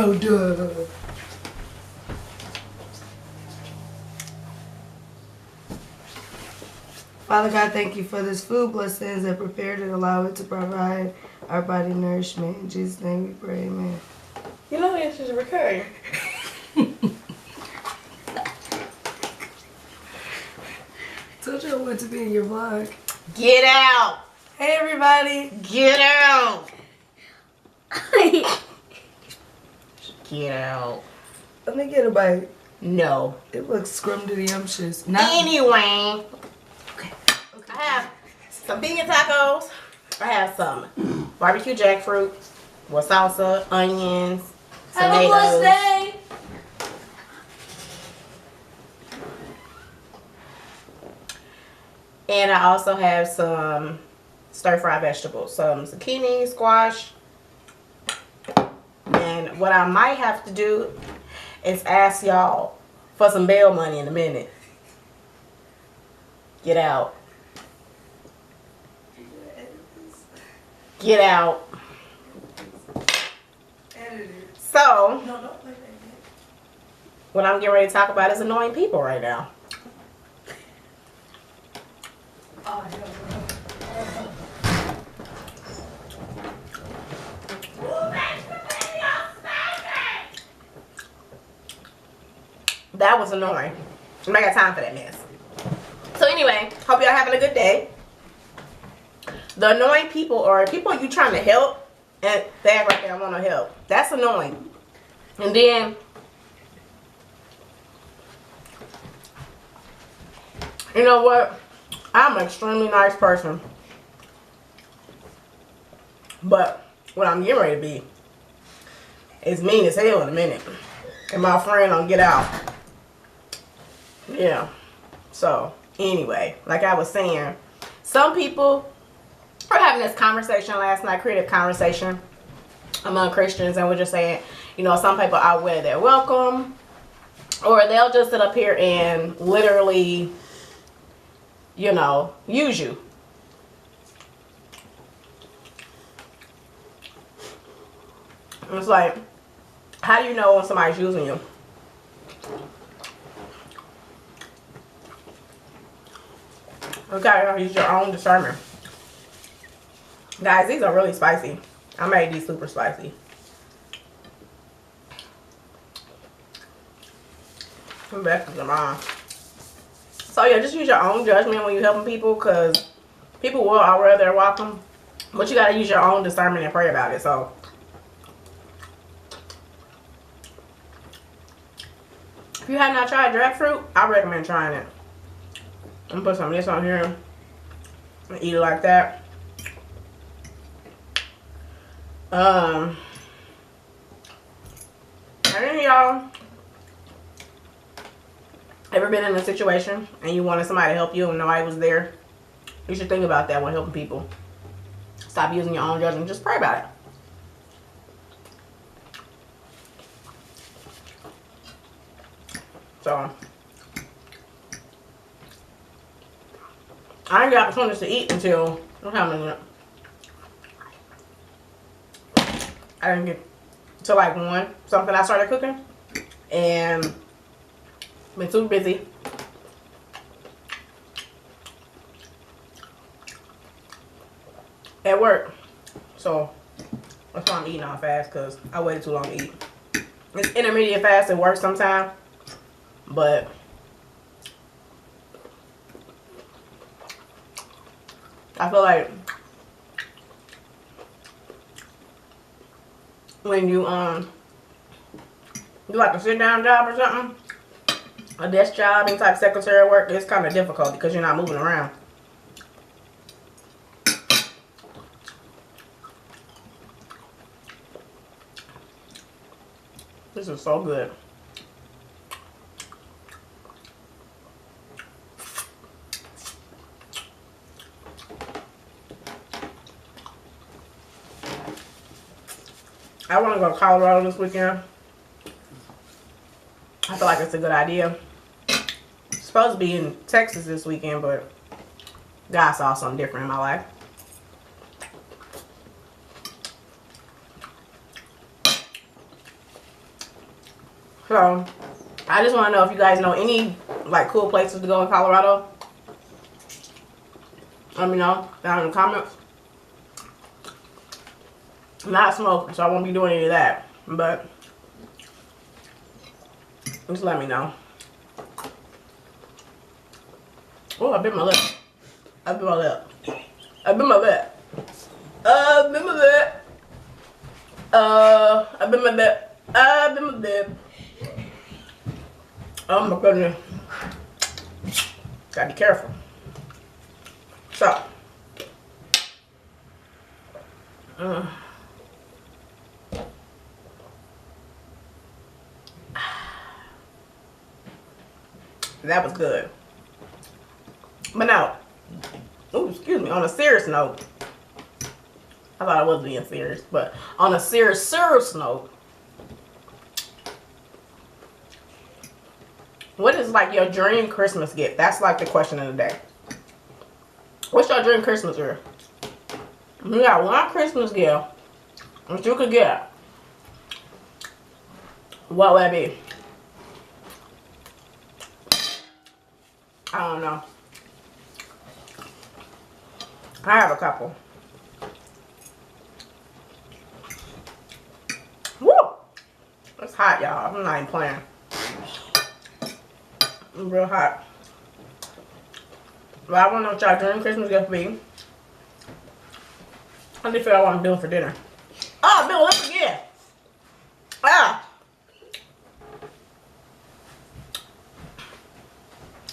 Oh, duh. Father God, thank you for this food. Bless hands that prepared it. Allow it to provide our body nourishment. In Jesus' name we pray, amen. You know this is recurring. Told you I wanted to be in your vlog. Get out. Hey, everybody. Get out. Get out. Let me get a bite. No. It looks scrumdiddlyumptious. Anyway. Okay. I have some vegan tacos. I have some barbecue jackfruit with salsa, onions, Have a blessed tomatoes. day. And I also have some stir-fried vegetables. Some zucchini, squash. And what I might have to do is ask y'all for some bail money in a minute. Get out. Get out. So, what I'm getting ready to talk about is annoying people right now. That was annoying. I got time for that mess. So anyway, hope y'all having a good day. The annoying people are people you trying to help and they act like they don't want to help. That's annoying. And then you know what? I'm an extremely nice person. But what I'm getting ready to be is mean as hell in a minute. And my friend don't get out. Yeah. So, anyway, like I was saying, some people are having this conversation last night, creative conversation among Christians, and we're just saying, you know, some people outweigh their welcome, or they'll just sit up here and literally, you know, use you. It's like, how do you know when somebody's using you? You gotta use your own discernment. Guys, these are really spicy. I made these super spicy. The best of them all. So yeah, just use your own judgment when you're helping people, because people will outweigh their welcome. But you gotta use your own discernment and pray about it. So if you have not tried jackfruit, I recommend trying it. I'm gonna put some of this on here and eat it like that. And then y'all ever been in a situation and you wanted somebody to help you and nobody was there? You should think about that when helping people. Stop using your own judgment. Just pray about it. So I ain't got opportunities to eat until what time is it? I didn't get to like 1 something. I started cooking and been too busy. At work. So that's why I'm eating all fast, because I waited too long to eat. It's intermediate fast at work sometimes, but I feel like when you do like a sit down job or something, a desk job, any type of secretary work, it's kind of difficult because you're not moving around. This is so good. I want to go to Colorado this weekend. I feel like it's a good idea. It's supposed to be in Texas this weekend, but God saw something different in my life. So I just want to know if you guys know any like cool places to go in Colorado. Let me know down in the comments. I'm not smoking, so I won't be doing any of that. But just let me know. Oh, I bit my lip. I bit my lip. I bit my lip. I bit my lip. I bit my lip. I bit my lip. Oh my goodness. Gotta be careful. So. That was good. But now, oh, excuse me, on a serious note, I thought I was being serious, but on a serious note, what is like your dream Christmas gift? That's like the question of the day. What's your dream Christmas gift? You got one Christmas gift that you could get. What would it be? I don't know. I have a couple. Woo! It's hot, y'all. I'm not even playing. It's real hot. But I want to know what y'all dream Christmas gift be. I just feel like what I'm doing for dinner. Oh, Bill, let's again. Ah!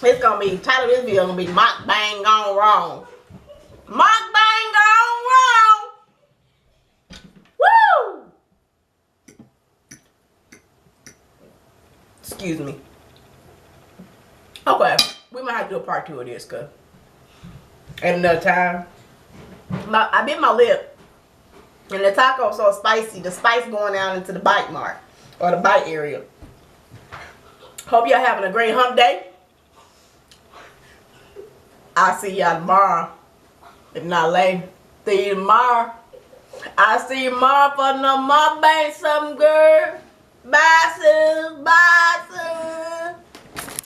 It's gonna be, title of this video gonna be MUKBANG gone wrong. MUKBANG gone wrong! Woo! Excuse me. Okay, we might have to do a part 2 of this, cause at another time. I bit my lip, and the taco so spicy, the spice going down into the bite mark, or the bite area. Hope y'all having a great hump day. I'll see y'all tomorrow. If not later, see you tomorrow. I'll see you tomorrow for no MUKBANG something, girl. Bye, sis. Bye.